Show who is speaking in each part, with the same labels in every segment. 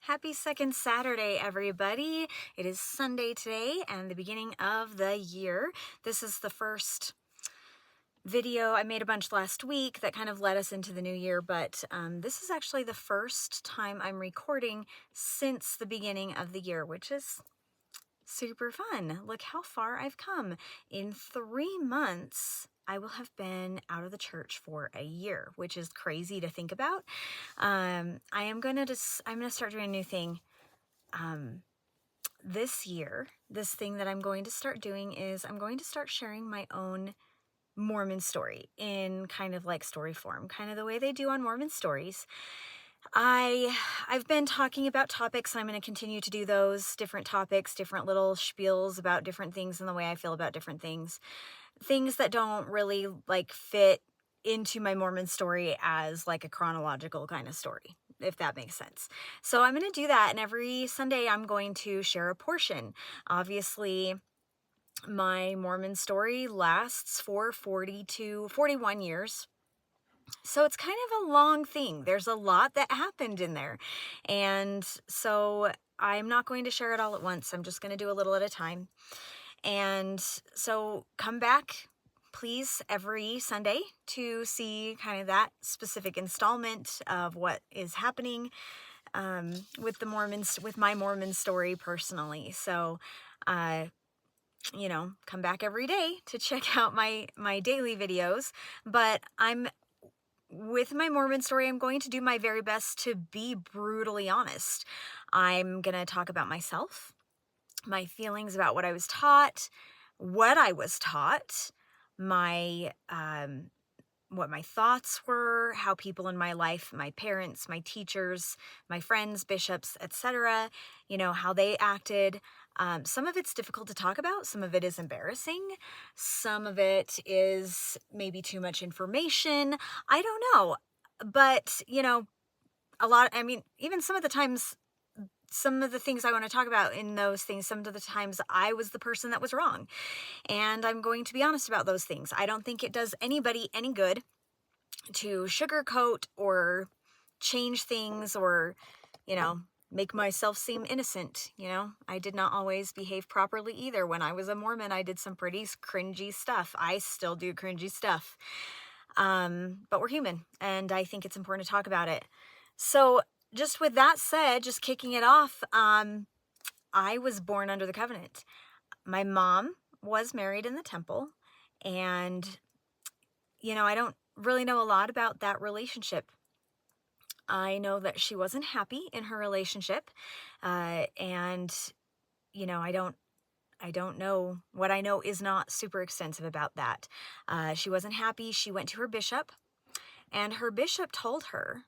Speaker 1: Happy second Saturday, everybody. It is Sunday today and the beginning of the year. This is the first video. I made a bunch last week that kind of led us into the new year, but this is actually the first time I'm recording since the beginning of the year, which is super fun. Look how far I've come. In 3 months, I will have been out of the church for a year, which is crazy to think about. I'm gonna start doing a new thing. This year, this thing that I'm going to start doing is I'm going to start sharing my own Mormon story in kind of like story form, kind of the way they do on Mormon stories. I've been talking about topics, and I'm going to continue to do those different topics, different little spiels about different things and the way I feel about different things that don't really like fit into my Mormon story as like a chronological kind of story, if that makes sense. So I'm going to do that, and every Sunday I'm going to share a portion. Obviously, my Mormon story lasts for 40 to 41 years. So it's kind of a long thing. There's a lot that happened in there. And so I'm not going to share it all at once. I'm just going to do a little at a time. And so come back, please, every Sunday to see kind of that specific installment of what is happening with the Mormons, with my Mormon story personally. So, come back every day to check out my daily videos. But with my Mormon story, I'm going to do my very best to be brutally honest. I'm going to talk about myself, my feelings about what I was taught, my what my thoughts were, how people in my life, my parents, my teachers, my friends, bishops, etc., how they acted. Some of it's difficult to talk about. Some of it is embarrassing. Some of it is maybe too much information. I don't know. But, even some of the times, some of the things I want to talk about in those things, some of the times I was the person that was wrong. And I'm going to be honest about those things. I don't think it does anybody any good to sugarcoat or change things or, make myself seem innocent. I did not always behave properly either. When I was a Mormon, I did some pretty cringy stuff. I still do cringy stuff. But we're human, and I think it's important to talk about it. So just with that said, just kicking it off, I was born under the covenant. My mom was married in the temple, and, I don't really know a lot about that relationship. I know that she wasn't happy in her relationship, and, I don't know. What I know is not super extensive about that. She wasn't happy. She went to her bishop, and her bishop told her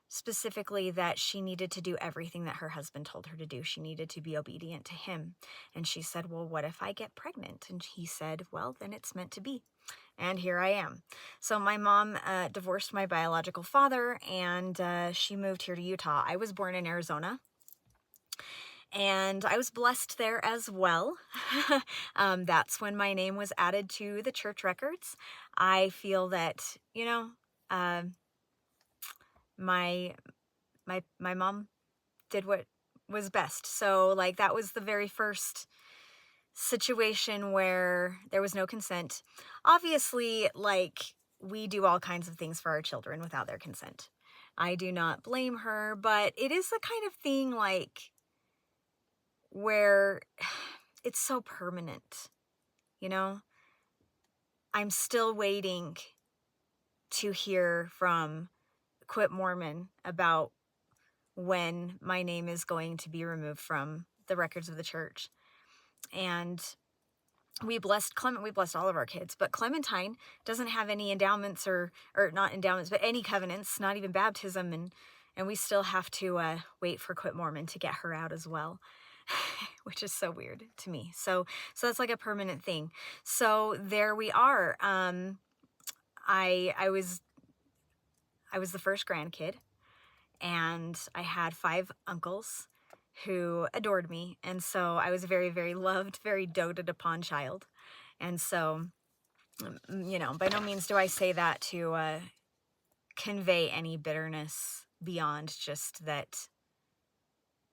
Speaker 1: specifically that she needed to do everything that her husband told her to do. She needed to be obedient to him. And she said, well, what if I get pregnant? And he said, well, then it's meant to be. And here I am. So my mom divorced my biological father, and she moved here to Utah. I was born in Arizona, and I was blessed there as well. That's when my name was added to the church records. I feel that, my mom did what was best. So like that was the very first situation where there was no consent. Obviously, like, we do all kinds of things for our children without their consent. I do not blame her, but it is the kind of thing like where it's so permanent, I'm still waiting to hear from Quit Mormon about when my name is going to be removed from the records of the church. And we blessed all of our kids, but Clementine doesn't have any endowments or not endowments, but any covenants, not even baptism. And we still have to wait for Quit Mormon to get her out as well, which is so weird to me. So that's like a permanent thing. So there we are. I was the first grandkid, and I had 5 uncles who adored me. And so I was a very, very loved, very doted upon child. And so, by no means do I say that to convey any bitterness beyond just that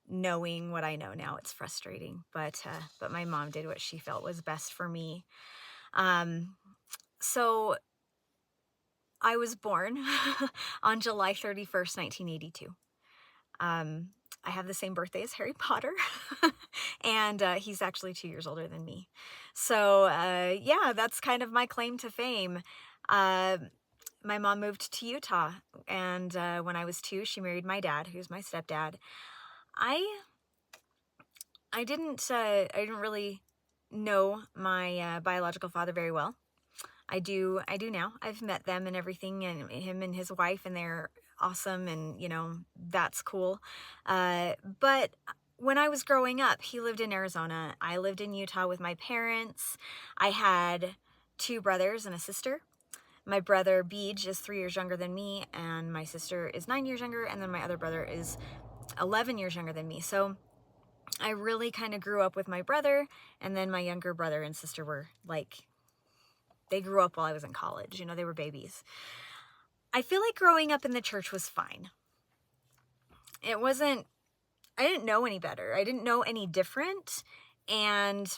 Speaker 1: knowing what I know now, it's frustrating, but my mom did what she felt was best for me. Um, so I was born on July 31st, 1982. Um, I have the same birthday as Harry Potter, and he's actually 2 years older than me. So, yeah, that's kind of my claim to fame. Uh, my mom moved to Utah, and when I was 2, she married my dad, who's my stepdad. I I didn't really know my biological father very well. I do now. I've met them and everything, and him and his wife, and they're awesome, and that's cool. But when I was growing up, he lived in Arizona. I lived in Utah with my parents. I had 2 brothers and a sister. My brother Beej is 3 years younger than me, and my sister is 9 years younger, and then my other brother is 11 years younger than me. So I really kind of grew up with my brother, and then my younger brother and sister were like, they grew up while I was in college. They were babies. I feel like growing up in the church was fine. I didn't know any better. I didn't know any different. And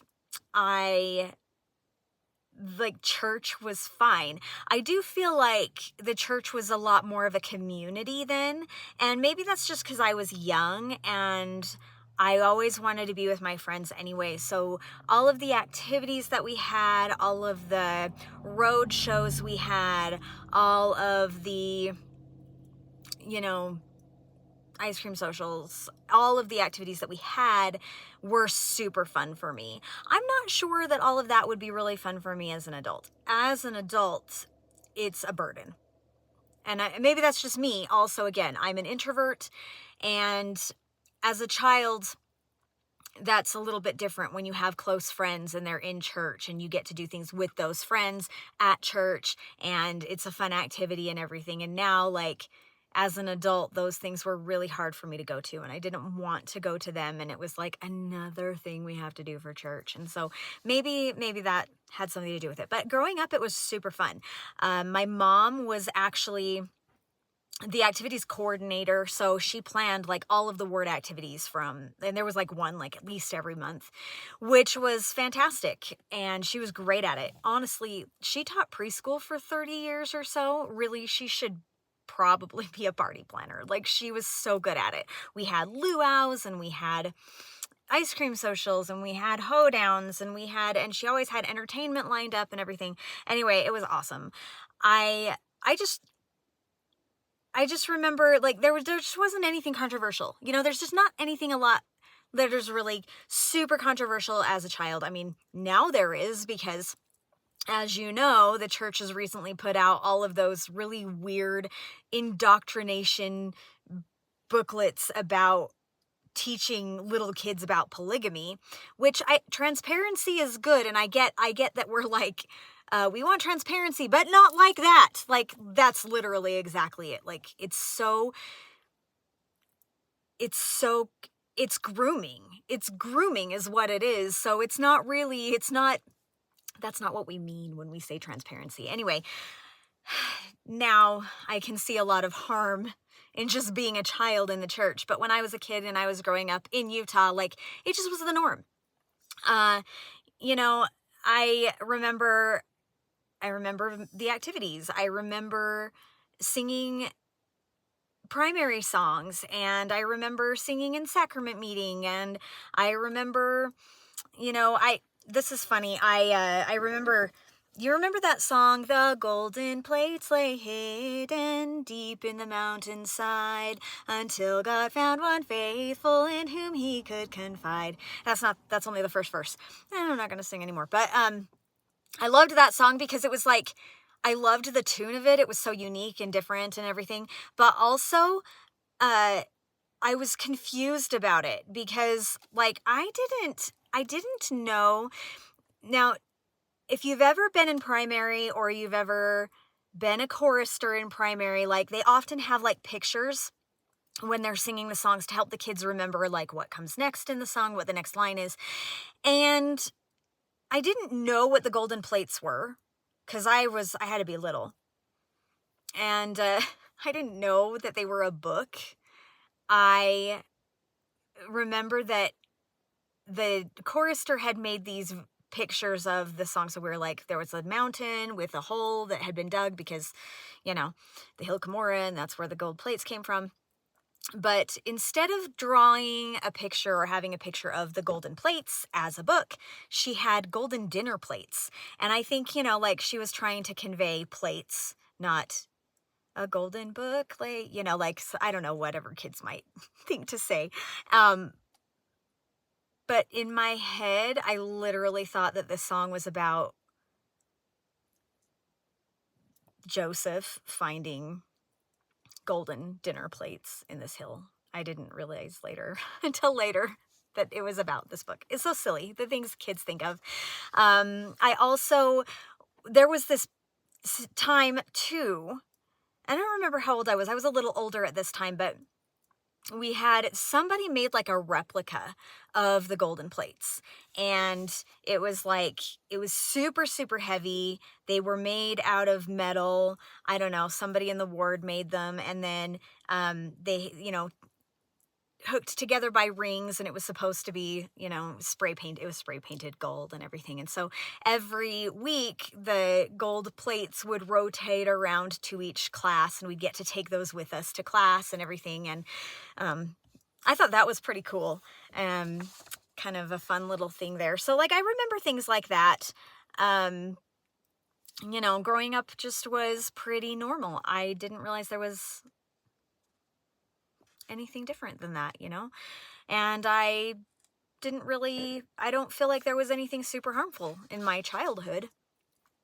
Speaker 1: church was fine. I do feel like the church was a lot more of a community then. And maybe that's just because I was young and I always wanted to be with my friends anyway. So all of the activities that we had, all of the road shows we had, all of the, ice cream socials, all of the activities that we had were super fun for me. I'm not sure that all of that would be really fun for me as an adult. As an adult, it's a burden. And maybe that's just me. Also, again, I'm an introvert, and as a child, that's a little bit different when you have close friends and they're in church and you get to do things with those friends at church and it's a fun activity and everything. And now, as an adult, those things were really hard for me to go to, and I didn't want to go to them, and it was like another thing we have to do for church. And so maybe that had something to do with it. But growing up, it was super fun. My mom was actually the activities coordinator, so she planned all of the word activities and there was one at least every month, which was fantastic, and she was great at it. Honestly, she taught preschool for 30 years or so. Really, she should probably be a party planner. She was so good at it. We had luau's, and we had ice cream socials, and we had hoedowns, and she always had entertainment lined up and everything. Anyway, it was awesome. I just remember there just wasn't anything controversial. There's just not anything a lot that is really super controversial as a child. I mean, now there is, because as you know, the church has recently put out all of those really weird indoctrination booklets about teaching little kids about polygamy, which transparency is good. And I get that we're we want transparency, but not like that. That's literally exactly it. It's grooming. It's grooming is what it is. So that's not what we mean when we say transparency. Anyway, now I can see a lot of harm in just being a child in the church. But when I was a kid and I was growing up in Utah, it just was the norm. I remember the activities. I remember singing primary songs, and I remember singing in sacrament meeting, and I remember, this is funny. I remember, you remember that song, "The golden plates lay hidden deep in the mountainside, until God found one faithful in whom he could confide." That's only the first verse. I'm not going to sing anymore, but, I loved that song because it was I loved the tune of it. It was so unique and different and everything, but also, I was confused about it because I didn't know. Now, if you've ever been in primary or you've ever been a chorister in primary, they often have pictures when they're singing the songs to help the kids remember what comes next in the song, what the next line is. And I didn't know what the golden plates were because I had to be little. And I didn't know that they were a book. I remember that the chorister had made these pictures of the song. So we were like, there was a mountain with a hole that had been dug because, you know, the hill Cumorah, and that's where the gold plates came from. But instead of drawing a picture or having a picture of the golden plates as a book, she had golden dinner plates. And I think, you know, like she was trying to convey plates, not a golden book, like, you know, like, I don't know, whatever kids might think to say. But in my head, I literally thought that this song was about Joseph finding golden dinner plates in this hill. I didn't realize later, until later, that it was about this book. It's so silly, the things kids think of. I also, there was this time too, I don't remember how old I was. I was a little older at this time, but we had somebody made like a replica of the golden plates, and it was like, it was super, super heavy. They were made out of metal. I don't know, somebody in the ward made them, and then they, you know, hooked together by rings, and it was supposed to be, you know, spray paint. It was spray painted gold and everything. And so every week the gold plates would rotate around to each class, and we'd get to take those with us to class and everything. And I thought that was pretty cool. Kind of a fun little thing there. So like, I remember things like that. You know, growing up just was pretty normal. I didn't realize there was anything different than that, you know? And I don't feel like there was anything super harmful in my childhood,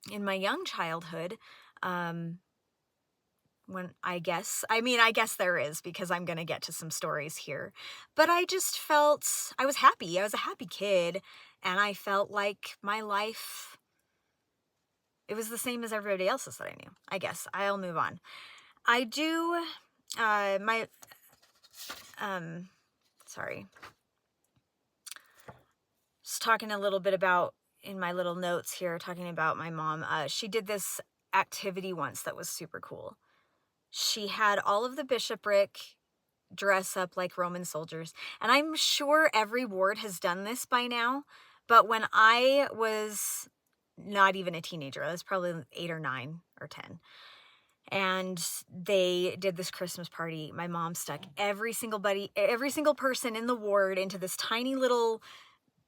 Speaker 1: in my young childhood. When I guess there is, because I'm going to get to some stories here, but I just felt, I was happy. I was a happy kid, and I felt like my life, it was the same as everybody else's that I knew. I guess I'll move on. I do, sorry. Just talking a little bit about, in my little notes here, talking about my mom. She did this activity once that was super cool. She had all of the bishopric dress up like Roman soldiers. And I'm sure every ward has done this by now. But when I was not even a teenager, I was probably 8 or 9 or 10. And they did this Christmas party. My mom stuck every single person in the ward into this tiny little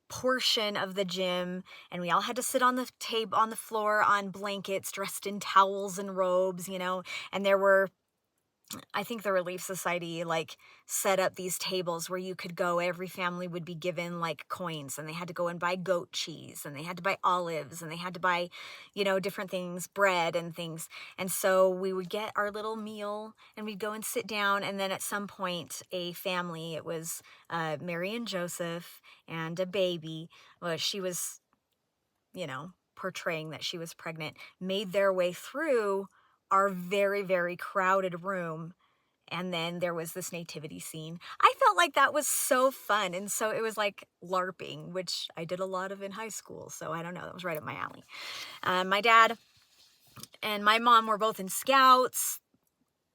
Speaker 1: portion of the gym, and we all had to sit on the table, on the floor, on blankets, dressed in towels and robes, you know. And there were, I think the Relief Society like set up these tables where you could go, every family would be given like coins, and they had to go and buy goat cheese, and they had to buy olives, and they had to buy, you know, different things, bread and things. And so we would get our little meal, and we'd go and sit down, and then at some point a family, it was Mary and Joseph and a baby, well, she was, you know, portraying that she was pregnant, made their way through our very, very crowded room. And then there was this nativity scene. I felt like that was so fun. And so it was like LARPing, which I did a lot of in high school. So I don't know, that was right up my alley. My dad and my mom were both in Scouts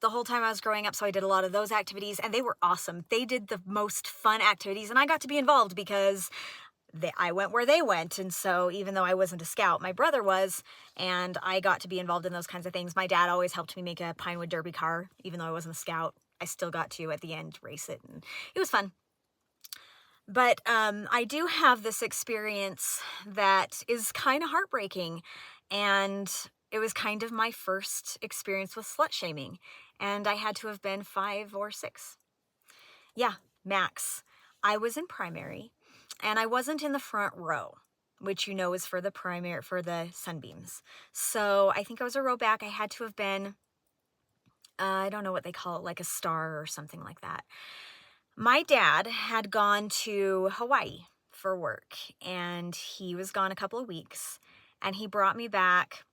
Speaker 1: the whole time I was growing up. So I did a lot of those activities, and they were awesome. They did the most fun activities, and I got to be involved because I went where they went. And so even though I wasn't a scout, my brother was, and I got to be involved in those kinds of things. My dad always helped me make a Pinewood Derby car. Even though I wasn't a scout, I still got to, at the end, race it, and it was fun. But I do have this experience that is kind of heartbreaking, and it was kind of my first experience with slut shaming, and I had to have been 5 or 6. Yeah, max. I was in primary, and I wasn't in the front row, which, you know, is for the sunbeams. So I think I was a row back. I had to have been, I don't know what they call it, like a star or something like that. My dad had gone to Hawaii for work, and he was gone a couple of weeks, and he brought me back.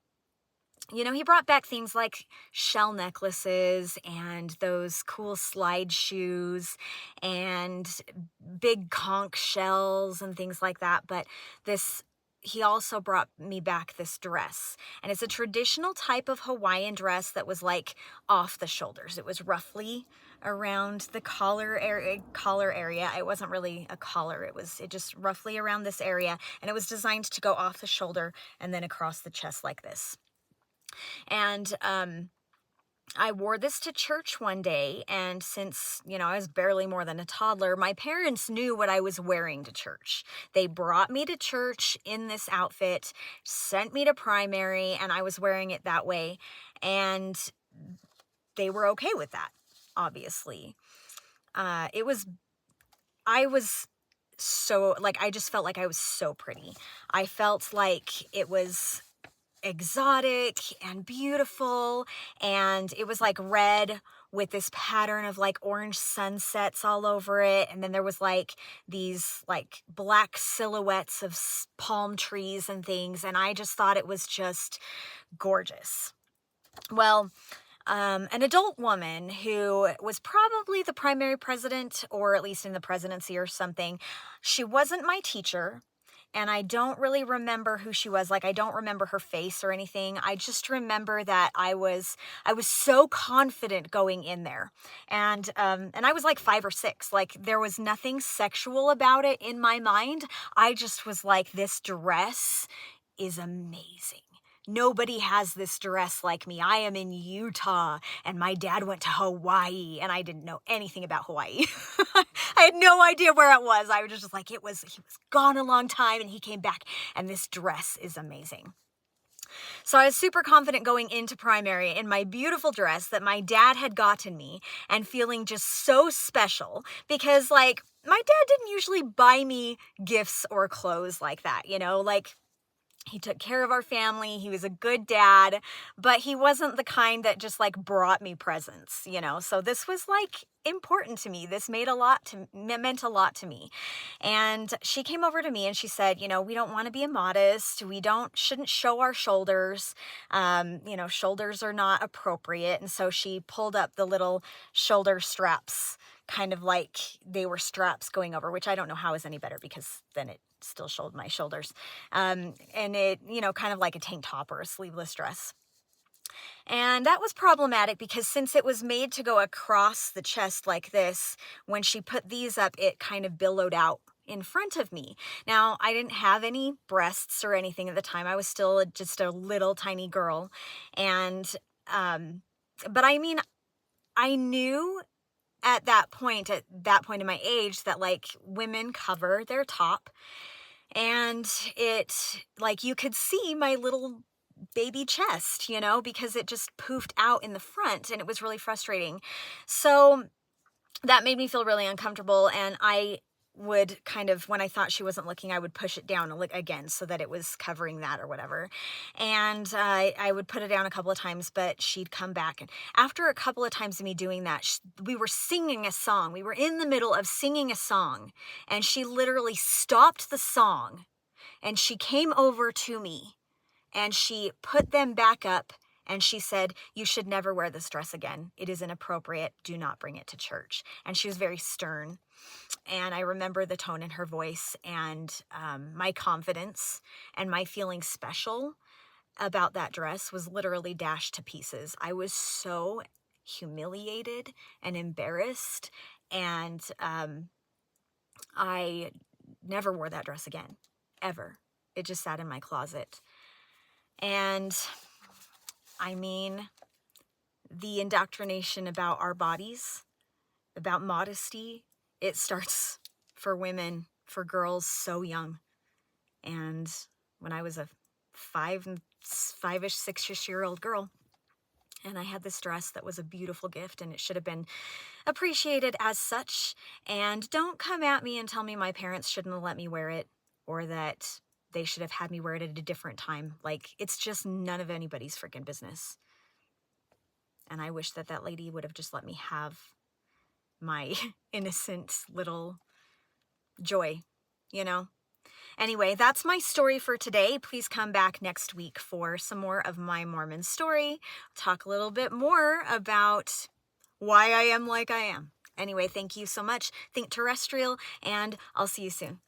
Speaker 1: You know, he brought back things like shell necklaces and those cool slide shoes and big conch shells and things like that. But he also brought me back this dress. And it's a traditional type of Hawaiian dress that was like off the shoulders. It was roughly around the collar area. It wasn't really a collar. It just roughly around this area, and it was designed to go off the shoulder and then across the chest like this. And I wore this to church one day, and since, I was barely more than a toddler, my parents knew what I was wearing to church. They brought me to church in this outfit, sent me to primary, and I was wearing it that way, and they were okay with that, obviously. I was so, I just felt like I was so pretty. I felt like it was exotic and beautiful, and it was like red with this pattern of like orange sunsets all over it, and then there was like these like black silhouettes of palm trees and things, and I just thought it was just gorgeous. Well, an adult woman who was probably the primary president, or at least in the presidency or something, she wasn't my teacher. And I don't really remember who she was. I don't remember her face or anything. I just remember that I was so confident going in there. And I was like 5 or 6. There was nothing sexual about it in my mind. I just was like, this dress is amazing. Nobody has this dress like me. I am in Utah, and my dad went to Hawaii, and I didn't know anything about Hawaii. I had no idea where it was. I was just like, he was gone a long time, and he came back, and this dress is amazing. So I was super confident going into primary in my beautiful dress that my dad had gotten me, and feeling just so special because, my dad didn't usually buy me gifts or clothes like that, he took care of our family. He was a good dad, but he wasn't the kind that just brought me presents, So this was important to me. This meant a lot to me. And she came over to me and she said, we don't want to be immodest. We shouldn't show our shoulders. Shoulders are not appropriate. And so she pulled up the little shoulder straps, kind of like they were straps going over, which I don't know how is any better because then it still showed my shoulders. And it, kind of like a tank top or a sleeveless dress. And that was problematic because since it was made to go across the chest like this, when she put these up, it kind of billowed out in front of me. Now, I didn't have any breasts or anything at the time. I was still just a little tiny girl. And, but I mean, I knew at that point in my age that women cover their top, and it you could see my little baby chest, because it just poofed out in the front, and it was really frustrating. So that made me feel really uncomfortable, and I would kind of, when I thought she wasn't looking, I would push it down again so that it was covering that or whatever. And I would put it down a couple of times, but she'd come back. And after a couple of times of me doing that, we were singing a song. We were in the middle of singing a song, and she literally stopped the song, and she came over to me, and she put them back up, and she said, "You should never wear this dress again. It is inappropriate. Do not bring it to church." And she was very stern. And I remember the tone in her voice, and my confidence and my feeling special about that dress was literally dashed to pieces. I was so humiliated and embarrassed, and I never wore that dress again, ever. It just sat in my closet. And I mean, the indoctrination about our bodies, about modesty, it starts for women, for girls so young. And when I was a 5-ish, 6-ish-year-old girl, and I had this dress that was a beautiful gift, and it should have been appreciated as such. And don't come at me and tell me my parents shouldn't have let me wear it, or that they should have had me wear it at a different time. It's just none of anybody's freaking business. And I wish that lady would have just let me have my innocent little joy, Anyway, that's my story for today. Please come back next week for some more of my Mormon story. Talk a little bit more about why I am like I am. Anyway, thank you so much. Think terrestrial, and I'll see you soon.